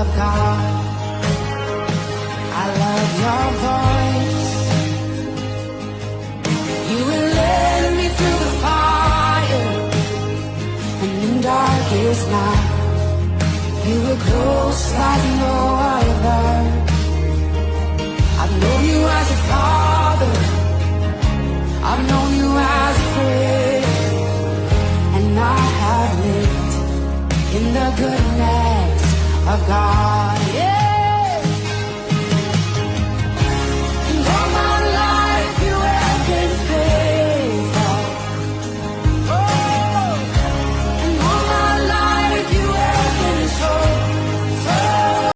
of God. I love your voice. You will lead me through the fire, and in darkest night, you were close like no other. I've known you as a father, I've known you as a friend, and I have lived in the goodness of God. Yeah.